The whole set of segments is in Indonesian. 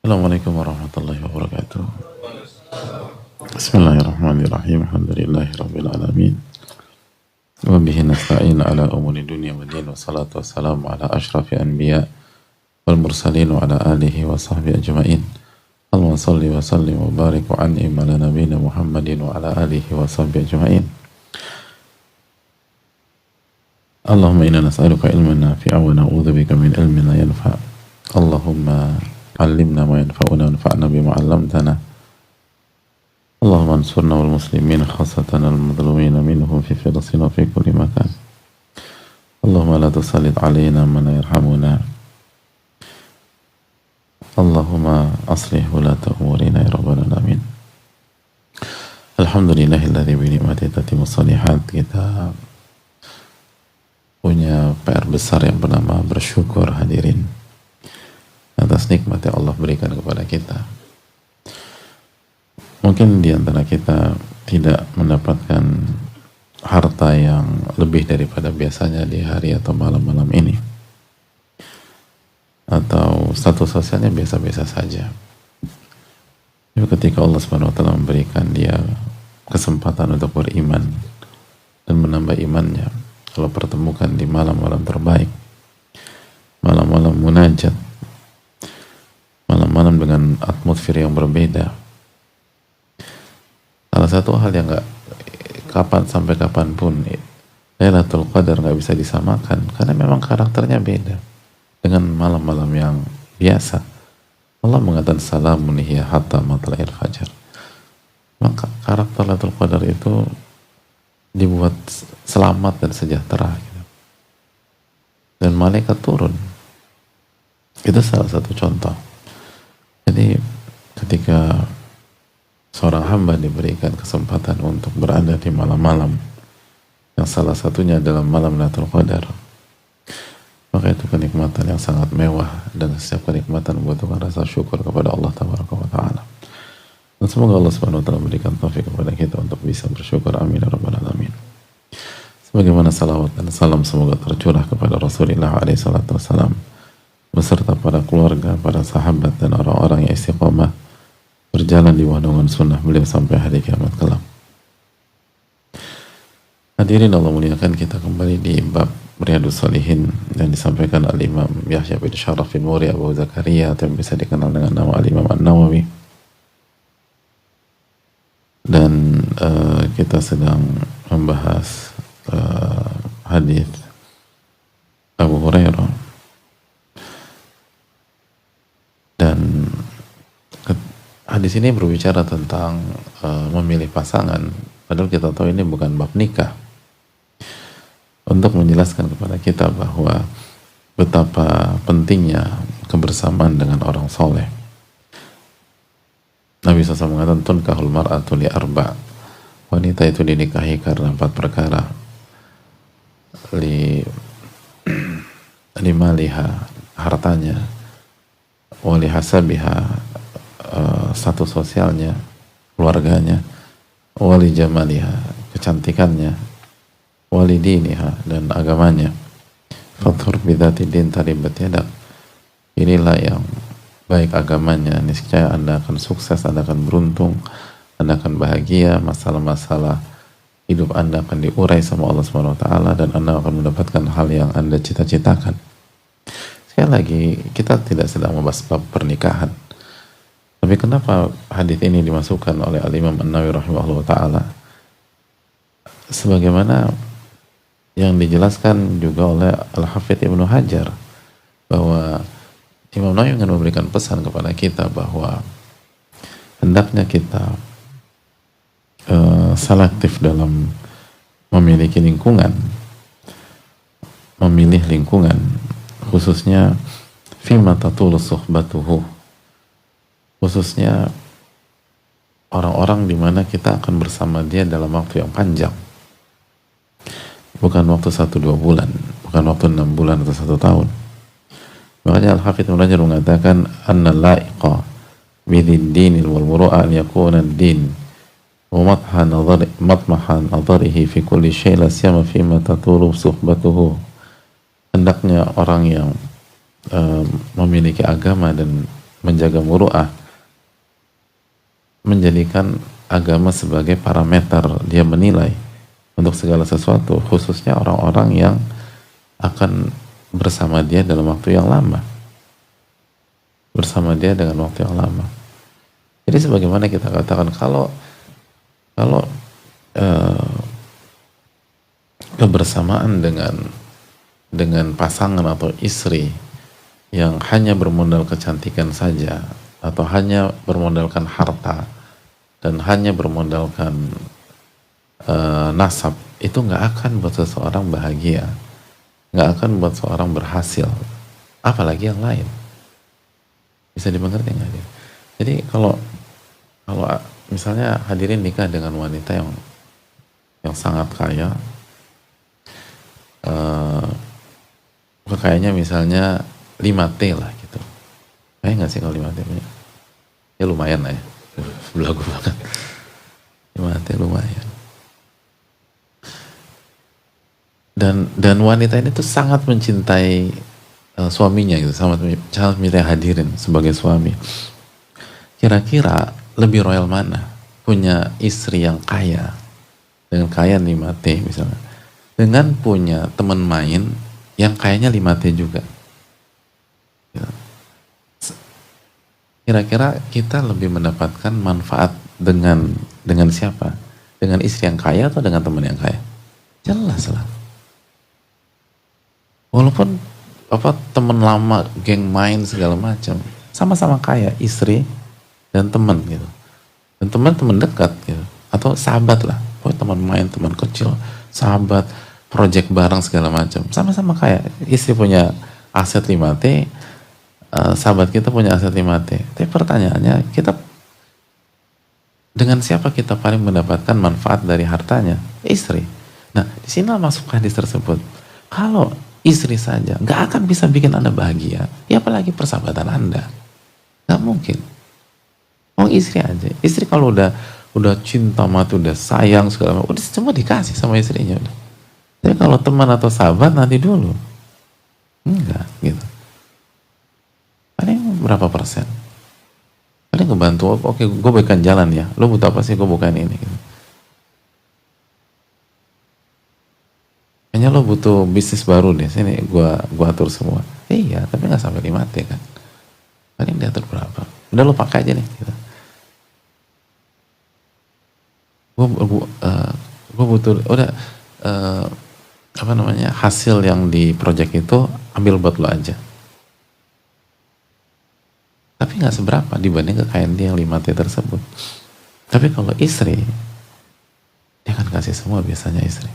Assalamualaikum warahmatullahi wabarakatuh. Bismillahirrahmanirrahim. Alhamdulillahirabbil alamin. Wa bihi nasta'in ala umuri dunya wa din wa salatu wassalamu ala asyrafil anbiya wal mursalin wa ala alihi wa sahbihi ajma'in. Allahumma salli wa sallim wa barik wa an'im ala nabiyyina Muhammadin wa ala alihi wa sahbihi ajma'in. Allahumma inna nas'aluka ilman nafi'a wa na'udzubika min ilmin la yanfa'. Allahumma علمنا ما ينفعنا وانفعنا بما علمتنا اللهم انصرنا والمسلمين خاصة المظلومين منهم في فلسطين وفي كل مكان اللهم لا تسلط علينا من لا يرحمنا اللهم أصلح ولاة أمورنا يا رب العالمين. Alhamdulillahilladzi bi ni'matihi tatimmu shalihat. Kita punya PR besar yang bernama bersyukur, hadirin, atas nikmat yang Allah berikan kepada kita. Mungkin di antara kita tidak mendapatkan harta yang lebih daripada biasanya di hari atau malam-malam ini, atau status sosialnya biasa-biasa saja. Tapi ketika Allah Subhanahu wa taala memberikan dia kesempatan untuk beriman dan menambah imannya, Allah pertemukan di malam-malam terbaik, malam-malam munajat, malam-malam dengan atmosfer yang berbeda. Salah satu hal yang sampai kapanpun Lailatul Qadar nggak bisa disamakan, karena memang karakternya beda dengan malam-malam yang biasa. Allah mengatakan salamun hiya hatta matla'il fajar. Maka karakter Lailatul Qadar itu dibuat selamat dan sejahtera gitu. Dan malaikat turun. Itu salah satu contoh. Jadi ketika seorang hamba diberikan kesempatan untuk berada di malam-malam yang salah satunya adalah malam Lailatul Qadar, maka itu kenikmatan yang sangat mewah, dan setiap kenikmatan membutuhkan rasa syukur kepada Allah Tabaraka wa Ta'ala. Dan semoga Allah Subhanahu wa Ta'ala memberikan taufik kepada kita untuk bisa bersyukur. Amin ya rabbal alamin. Sebagaimana salawat dan salam semoga tercurah kepada Rasulullah alaihi salatu wassalam beserta para keluarga, para sahabat, dan orang-orang yang istiqomah berjalan di naungan sunnah beliau sampai hari kiamat kelak. Hadirin Allah muliakan, kita kembali di bab Riyadhus Shalihin yang disampaikan Al-Imam Yahya bin Sharaf bin Muri Abu Zakaria, atau yang bisa dikenal dengan nama Al-Imam An-Nawawi. Dan kita sedang membahas hadis Abu Hurairah. Dan hadis ini berbicara tentang memilih pasangan, padahal kita tahu ini bukan bab nikah, untuk menjelaskan kepada kita bahwa betapa pentingnya kebersamaan dengan orang soleh. Nabi SAW mengatakan tunkahul mar'atu li arba', wanita itu dinikahi karena 4 perkara. Lima liha, hartanya, wali hasabiha, status sosialnya, keluarganya, wali jamaliha, kecantikannya, wali diniha, dan agamanya. Fathur bidzati din taribat yadak, inilah yang baik agamanya, niscaya Anda akan sukses, Anda akan beruntung, Anda akan bahagia, masalah-masalah hidup Anda akan diurai sama Allah Subhanahu wa Ta'ala, dan Anda akan mendapatkan hal yang Anda cita-citakan. Sekali lagi, kita tidak sedang membahas bab pernikahan. Tapi kenapa hadis ini dimasukkan oleh Al-Imam An-Nawawi rahimahullah ta'ala? Sebagaimana yang dijelaskan juga oleh Al-Hafidz Ibnu Hajar, bahwa Imam Nawawi ingin memberikan pesan kepada kita bahwa hendaknya kita selektif dalam memiliki lingkungan, memilih lingkungan, khususnya fima tatulu suhbatuhu, khususnya orang-orang di mana kita akan bersama dia dalam waktu yang panjang, bukan waktu 1-2 bulan, bukan waktu 6 bulan atau 1 tahun. Makanya Al-Hafidz Ibnu Hajar mengatakan anna laiqa bidin dinil wal muru'a an yakuna ad-din wa matmaha nadharihi fi kulli syai' la siyama fima tatulu suhbatuhu. Hendaknya orang yang memiliki agama dan menjaga muru'ah, menjadikan agama sebagai parameter dia menilai untuk segala sesuatu, khususnya orang-orang yang akan bersama dia dalam waktu yang lama, bersama dia dengan waktu yang lama. Jadi sebagaimana kita katakan, kalau kebersamaan dengan pasangan atau istri yang hanya bermodal kecantikan saja, atau hanya bermodalkan harta dan hanya bermodalkan nasab, itu nggak akan buat seseorang bahagia, nggak akan buat seorang berhasil, apalagi yang lain. Bisa dimengerti nggak dia? Jadi kalau misalnya hadirin nikah dengan wanita yang sangat kaya, kayaknya misalnya 5T lah gitu. Kayak nggak sih kalau 5T punya? Ya lumayan lah ya. Belagu banget. 5T lumayan. Dan wanita ini tuh sangat mencintai suaminya gitu, sangat mencintai hadirin sebagai suami. Kira-kira lebih royal mana? Punya istri yang kaya, dengan kaya 5T misalnya, dengan punya teman main yang kayaknya 5T juga. Kira-kira kita lebih mendapatkan manfaat dengan siapa? Dengan istri yang kaya atau dengan teman yang kaya? Jelas lah. Walaupun teman lama, geng main segala macam, sama-sama kaya, istri dan teman gitu. Dan teman dekat gitu. Atau sahabat lah. Oh, teman main, teman kecil, sahabat, project bareng segala macam. Sama-sama kaya. Istri punya aset 5T, sahabat kita punya aset 5T. Tapi pertanyaannya, kita dengan siapa kita paling mendapatkan manfaat dari hartanya? Istri. Nah, di sini masuk hadis tersebut. Kalau istri saja nggak akan bisa bikin Anda bahagia, ya apalagi persahabatan Anda. Nggak mungkin. Oh, istri aja. Istri kalau udah cinta mati, udah sayang segala macam, udah semua dikasih sama istrinya udah. Tapi kalau teman atau sahabat nanti dulu. Enggak, gitu. Paling berapa persen? Paling ngebantu, oke gue bukan jalan ya, lo butuh apa sih, gue bukan ini gitu. Kayaknya lo butuh bisnis baru deh, sini gue atur semua. Iya, tapi nggak sampai 5T kan. Paling diatur berapa? Udah lo pakai aja nih gitu. Gue butuh, udah hasil yang di project itu ambil buat lo aja. Tapi nggak seberapa dibanding kekayaan dia yang 5T tersebut. Tapi kalau istri, dia akan kasih semua biasanya istri.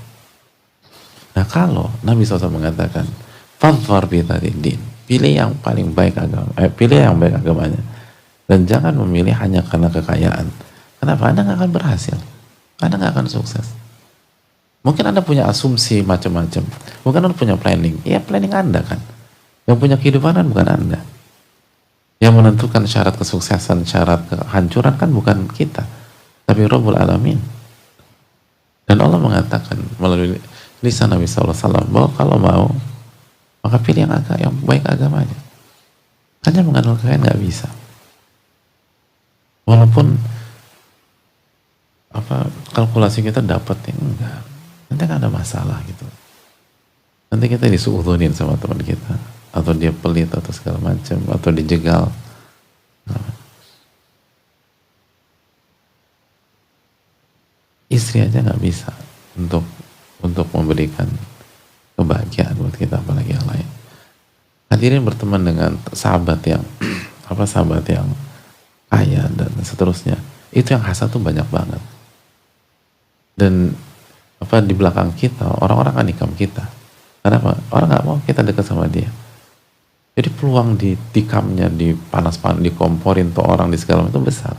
Nah, kalau Nabi SAW mengatakan, fadfar bitadidin, pilih yang paling baik agama, pilih yang baik agamanya, dan jangan memilih hanya karena kekayaan. Kenapa? Anda nggak akan berhasil, Anda nggak akan sukses. Mungkin Anda punya asumsi macam-macam, mungkin Anda punya planning, ya planning Anda kan. Yang punya kehidupan kan bukan Anda. Yang menentukan syarat kesuksesan, syarat kehancuran kan bukan kita, tapi Rabbul Alamin. Dan Allah mengatakan melalui lisan Nabi SAW bahwa kalau mau, maka pilih yang baik agamanya. Hanya mengandalkan kalian nggak bisa. Walaupun kalkulasi kita dapat ya enggak, nanti kan ada masalah gitu. Nanti kita disuudzunin sama teman kita, atau dia pelit atau segala macam, atau dijegal. Istri aja nggak bisa untuk memberikan kebahagiaan buat kita, apalagi yang lain. Hadirin berteman dengan sahabat yang sahabat yang kaya dan seterusnya, itu yang hasad tuh banyak banget. Dan di belakang kita orang-orang akan nikam kita. Kenapa? Orang nggak mau kita dekat sama dia. Jadi peluang ditikamnya, dipanas-panas, dikomporin tuh orang di segala macam itu besar.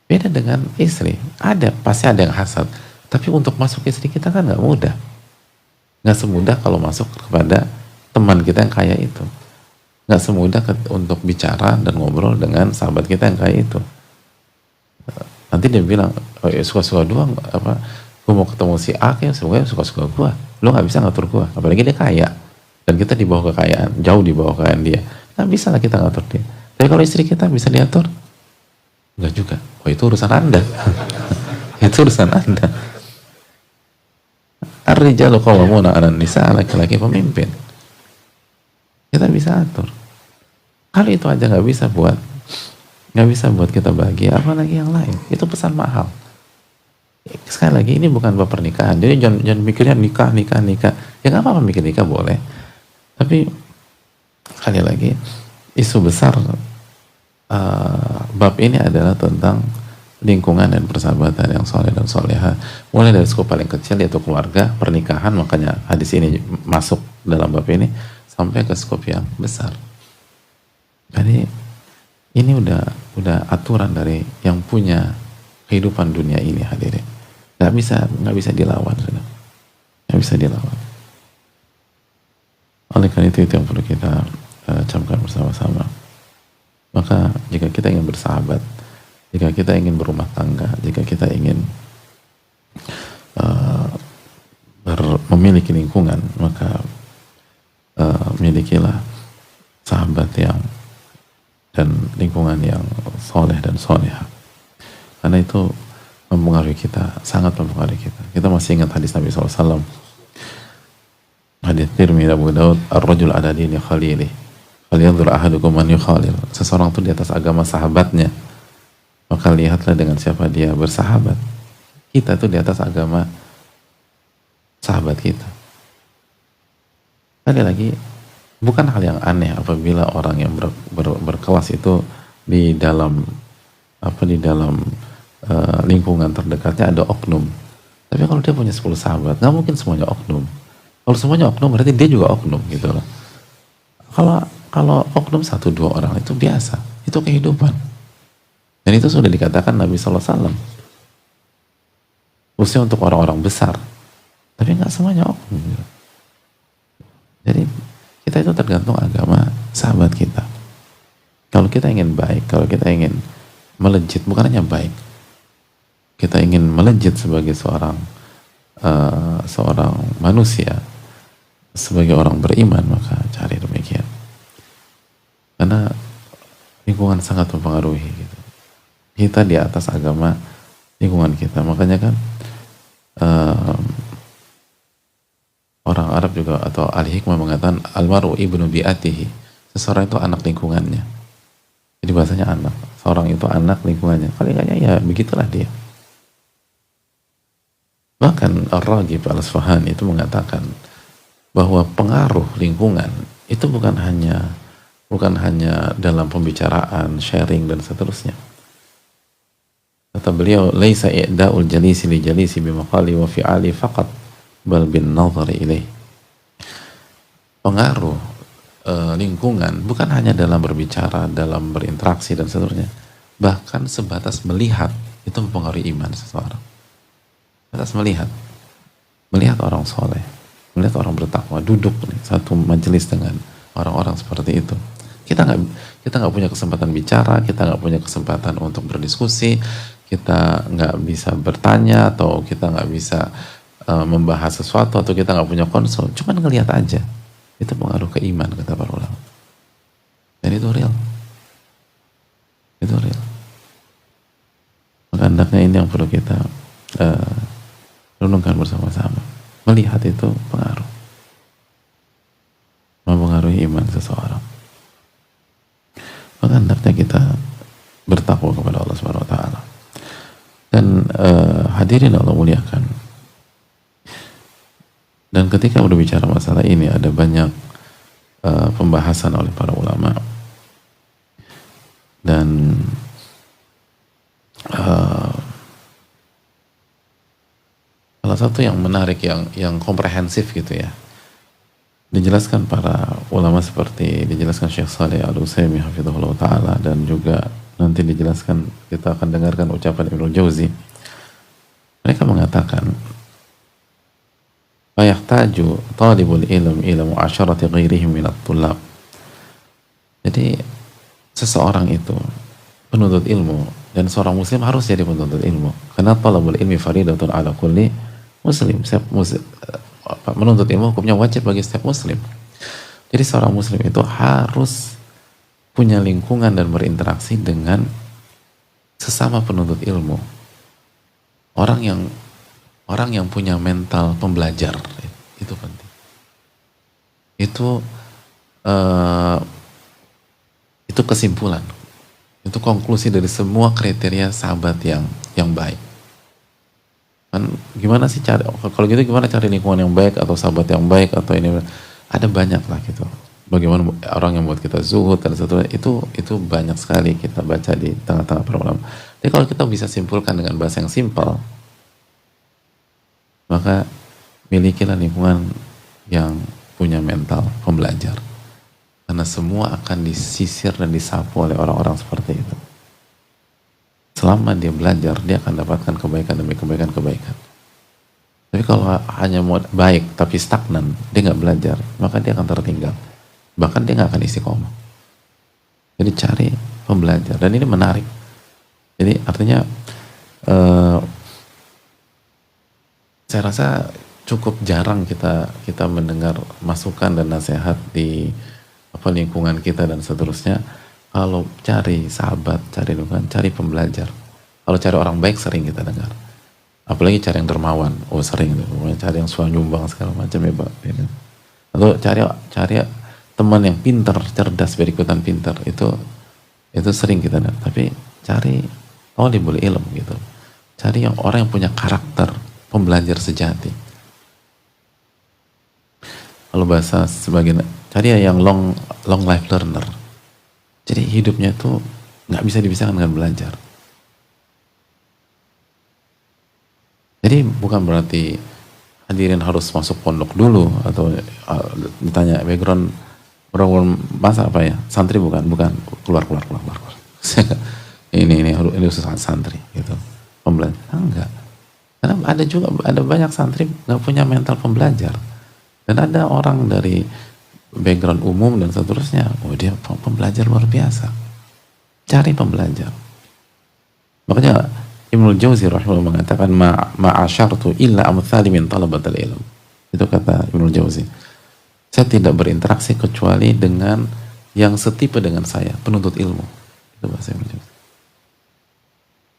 Beda dengan istri, pasti ada yang hasad. Tapi untuk masuk istri kita kan nggak mudah. Nggak semudah kalau masuk kepada teman kita yang kaya itu. Nggak semudah untuk bicara dan ngobrol dengan sahabat kita yang kaya itu. Nanti dia bilang, oh, ya, suka-suka doang, gue mau ketemu si A, kayak semuanya suka-suka gue. Lo nggak bisa ngatur gue, apalagi dia kaya. Dan kita di bawah kekayaan, jauh di bawah kekayaan dia. Nggak bisa lah kita ngatur dia. Tapi kalau istri kita bisa diatur? Enggak juga. Oh itu urusan Anda. Itu urusan Anda. Ar-rijalu qawwamuna 'alan nisa, laki-laki pemimpin. Kita bisa atur. Kalau itu aja nggak bisa buat kita bahagia, apalagi yang lain. Itu pesan mahal. Sekali lagi ini bukan bab pernikahan. Jadi jangan mikirnya nikah. Ya nggak apa-apa mikir nikah boleh. Tapi sekali lagi isu besar bab ini adalah tentang lingkungan dan persahabatan yang soleh dan soleha. Mulai dari skop paling kecil yaitu keluarga, pernikahan, makanya hadis ini masuk dalam bab ini, sampai ke skop yang besar. Jadi ini udah aturan dari yang punya kehidupan dunia ini, hadirin. Nggak bisa dilawan, sudah. Nggak bisa dilawan. Oleh karena itu yang perlu kita camkan bersama-sama. Maka jika kita ingin bersahabat, jika kita ingin berumah tangga, jika kita ingin memiliki lingkungan, maka milikilah sahabat dan lingkungan yang soleh dan soleha. Karena itu mempengaruhi kita, sangat mempengaruhi kita. Kita masih ingat hadis Nabi SAW. Hadis Tirmidzi, Abu Daud, ar-rajul ala dini khalilih, falyanzur ahadukum man yukhalil. Seseorang itu di atas agama sahabatnya, maka lihatlah dengan siapa dia bersahabat. Kita itu di atas agama sahabat kita. Sekali lagi, bukan hal yang aneh apabila orang yang berkelas itu di dalam lingkungan terdekatnya ada oknum. Tapi kalau dia punya 10 sahabat, nggak mungkin semuanya oknum. Kalau semuanya oknum berarti dia juga oknum gitu loh. Kalau oknum 1-2 orang itu biasa, itu kehidupan. Dan itu sudah dikatakan Nabi SAW. Khususnya untuk orang-orang besar. Tapi nggak semuanya oknum. Gitu. Jadi kita itu tergantung agama sahabat kita. Kalau kita ingin baik, kalau kita ingin melejit, bukan hanya baik, kita ingin melejit sebagai seorang manusia, sebagai orang beriman, maka cari demikian. Karena lingkungan sangat mempengaruhi gitu. Kita di atas agama lingkungan kita. Makanya kan orang Arab juga atau ahli hikmah mengatakan almaru ibnu bi'atihi. Seseorang itu anak lingkungannya. Jadi bahasanya anak. Seorang itu anak lingkungannya. Kali-kali ya begitulah dia. Bahkan Ar-Raghib Al-Asfahani itu mengatakan bahwa pengaruh lingkungan itu bukan hanya dalam pembicaraan, sharing dan seterusnya. Kata beliau, laisa i'da'ul jalisi li jalisi bimaqali wa fi'ali faqat bal bin nazari ilaih. Pengaruh lingkungan bukan hanya dalam berbicara, dalam berinteraksi dan seterusnya. Bahkan sebatas melihat itu mempengaruhi iman seseorang. Sebatas melihat orang soleh, melihat orang bertakwa, duduk nih, satu majelis dengan orang-orang seperti itu. Kita nggak punya kesempatan bicara, kita nggak punya kesempatan untuk berdiskusi, kita nggak bisa bertanya, atau kita nggak bisa membahas sesuatu, atau kita nggak punya konsul, cuman ngelihat aja. Itu pengaruh ke iman, kata para ulama. Dan itu real. Maka hendaknya ini yang perlu kita renungkan bersama-sama. Melihat itu pengaruh, mempengaruhi iman seseorang. Maka hendaknya kita bertakwa kepada Allah Subhanahu Wa Taala. Dan hadirin Allah muliakan. Dan ketika berbicara masalah ini ada banyak pembahasan oleh para ulama. Dan salah satu yang menarik, yang komprehensif gitu ya, dijelaskan para ulama seperti dijelaskan Syekh Shalih Al-Utsaimin hafizahullah ta'ala, dan juga nanti dijelaskan, kita akan dengarkan ucapan Ibnu Jauzi. Mereka mengatakan fayahtaju talibul ilm ila mu'asyarati ghairihi minat tullab. Jadi seseorang itu penuntut ilmu, dan seorang muslim harus jadi penuntut ilmu, karena talabul ilmi faridatun ala kulli muslim. Menuntut ilmu hukumnya wajib bagi setiap muslim. Jadi seorang muslim itu harus punya lingkungan dan berinteraksi dengan sesama penuntut ilmu, orang yang punya mental pembelajar, itu penting. Eh, itu kesimpulan, itu konklusi dari semua kriteria sahabat yang baik. Kan gimana sih cari, kalau gitu gimana cari lingkungan yang baik atau sahabat yang baik atau ini, ada banyak lah gitu. Bagaimana orang yang buat kita zuhud dan seterusnya, itu banyak sekali kita baca di tengah-tengah para ulama. Jadi kalau kita bisa simpulkan dengan bahasa yang simpel, maka milikilah lingkungan yang punya mental pembelajar, karena semua akan disisir dan disapu oleh orang-orang seperti itu. Selama dia belajar, dia akan dapatkan kebaikan demi kebaikan. Tapi kalau hanya mau baik tapi stagnan, dia nggak belajar, maka dia akan tertinggal. Bahkan dia nggak akan istiqomah. Jadi cari pembelajar, dan ini menarik. Jadi artinya saya rasa cukup jarang kita mendengar masukan dan nasihat di lingkungan kita dan seterusnya. Kalau cari sahabat, cari lingkungan, cari pembelajar. Kalau cari orang baik sering kita dengar. Apalagi cari yang dermawan, sering. Cari yang suka nyumbang segala macam ya Pak. Atau cari teman yang pintar, cerdas, berikutan pintar, itu sering kita dengar. Tapi cari talibul ilm gitu. Cari yang orang yang punya karakter pembelajar sejati. Kalau bahasa sebagian, cari yang long life learner. Jadi hidupnya itu nggak bisa dipisahkan dengan belajar. Jadi bukan berarti hadirin harus masuk pondok dulu atau ditanya background masa apa ya, santri bukan keluar. ini urusan santri gitu, pembelajar enggak. Karena ada banyak santri nggak punya mental pembelajar, dan ada orang dari background umum dan seterusnya, dia pembelajar luar biasa. Cari pembelajar. Makanya Ibnul Jauzi rahimahullah mengatakan ma'asyartu illa amthali min talabatil ilm. Itu kata Ibnul Jauzi. Saya tidak berinteraksi kecuali dengan yang setipe dengan saya, penuntut ilmu. Itu bahasa Ibnul Jauzi.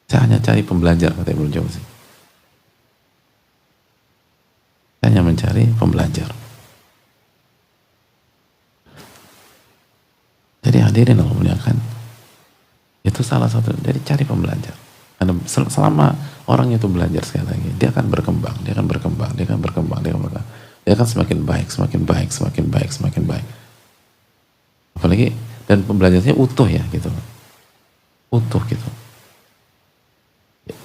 Saya hanya cari pembelajar, kata Ibnul Jauzi. Saya hanya mencari pembelajar. Jadi hadirin Allah muliakan, itu salah satu. Jadi cari pembelajar. Selama orang itu belajar, sekali lagi, dia akan berkembang. Dia akan semakin baik. Apalagi, dan pembelajarannya utuh ya gitu. Utuh gitu.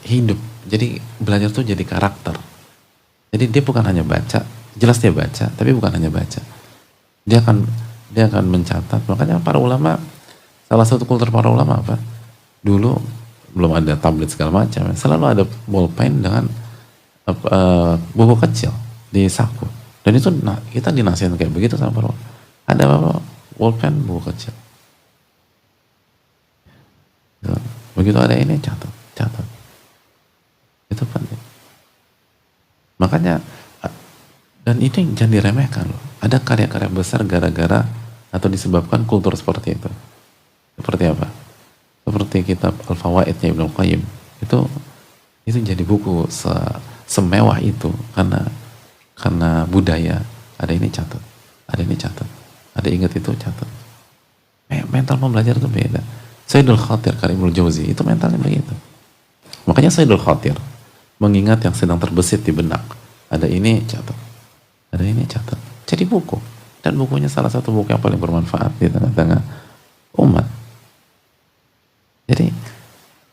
Hidup. Jadi belajar tuh jadi karakter. Jadi dia bukan hanya baca, jelas dia baca, tapi bukan hanya baca. Dia akan mencatat. Makanya para ulama, salah satu kultur para ulama apa? Dulu belum ada tablet segala macam, selalu ada bolpen dengan buku kecil di saku. Dan itu kita dinasihatin kayak begitu sama para ulama. Ada bolpen, buku kecil. Begitu ada ini, catat. Itu penting. Makanya, dan ini jangan diremehkan loh. Ada karya-karya besar gara-gara atau disebabkan kultur seperti itu. Seperti apa? Seperti kitab Al-Fawaidnya Ibnu Qayyim. Itu jadi buku semewah itu karena budaya. Ada ini catat, ada ingat itu catat. Mental pembelajar itu beda. Sayyidul Khatir karya Ibnu Jauzi itu mentalnya begitu. Makanya Sayyidul Khatir mengingat yang sedang terbesit di benak. Ada ini catat, ada ini catat. Jadi buku, dan bukunya salah satu buku yang paling bermanfaat di tengah-tengah umat. Jadi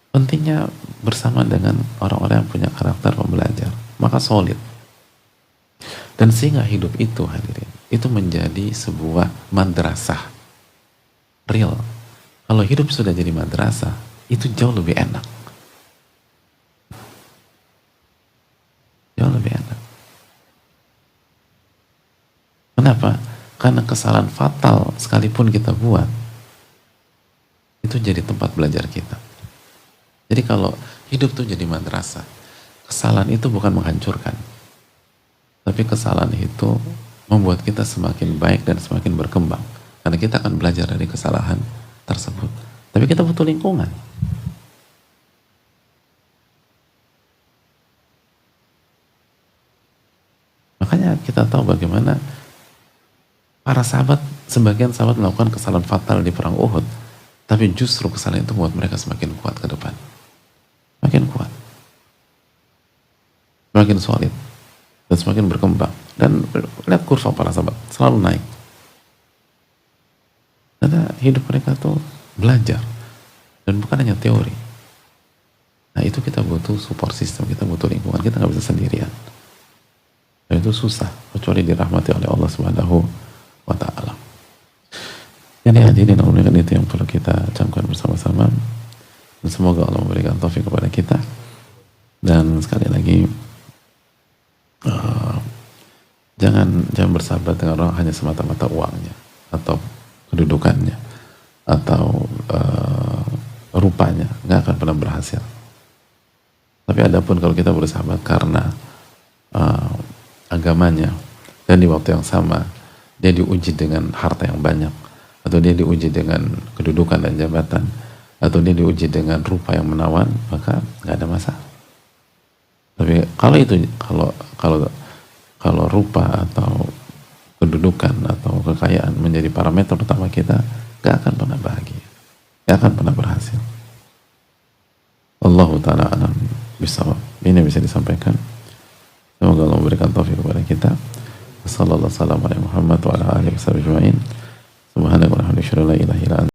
pentingnya bersama dengan orang-orang yang punya karakter pembelajar, maka solid. Dan sehingga hidup itu, hadirin, itu menjadi sebuah madrasah real. Kalau hidup sudah jadi madrasah, itu jauh lebih enak. Jauh lebih enak. Kenapa? Karena kesalahan fatal sekalipun kita buat, itu jadi tempat belajar kita. Jadi kalau hidup tuh jadi madrasah, kesalahan itu bukan menghancurkan, tapi kesalahan itu membuat kita semakin baik dan semakin berkembang. Karena kita akan belajar dari kesalahan tersebut. Tapi kita butuh lingkungan. Makanya kita tahu bagaimana para sahabat, sebagian sahabat melakukan kesalahan fatal di perang Uhud, tapi justru kesalahan itu membuat mereka semakin kuat ke depan, semakin kuat, semakin solid, dan semakin berkembang. Dan lihat kurva para sahabat selalu naik, karena hidup mereka tuh belajar, dan bukan hanya teori. Nah itu kita butuh support system, kita butuh lingkungan, kita nggak bisa sendirian. Dan itu susah, kecuali dirahmati oleh Allah Subhanahu wa ta'ala. Jadi hadirin Allah, itu yang perlu kita camkan bersama-sama, dan semoga Allah memberikan taufik kepada kita. Dan sekali lagi jangan bersahabat dengan orang hanya semata-mata uangnya atau kedudukannya atau rupanya, nggak akan pernah berhasil. Tapi adapun kalau kita bersahabat karena agamanya, dan di waktu yang sama dia diuji dengan harta yang banyak, atau dia diuji dengan kedudukan dan jabatan, atau dia diuji dengan rupa yang menawan, maka nggak ada masalah. Tapi kalau rupa atau kedudukan atau kekayaan menjadi parameter utama kita, nggak akan pernah bahagia, nggak akan pernah berhasil. Allahu ta'ala alam bisawab. Ini bisa disampaikan. Semoga Allah memberikan taufik kepada kita. Sallallahu alaihi wasallam wa ala alihi wasallam.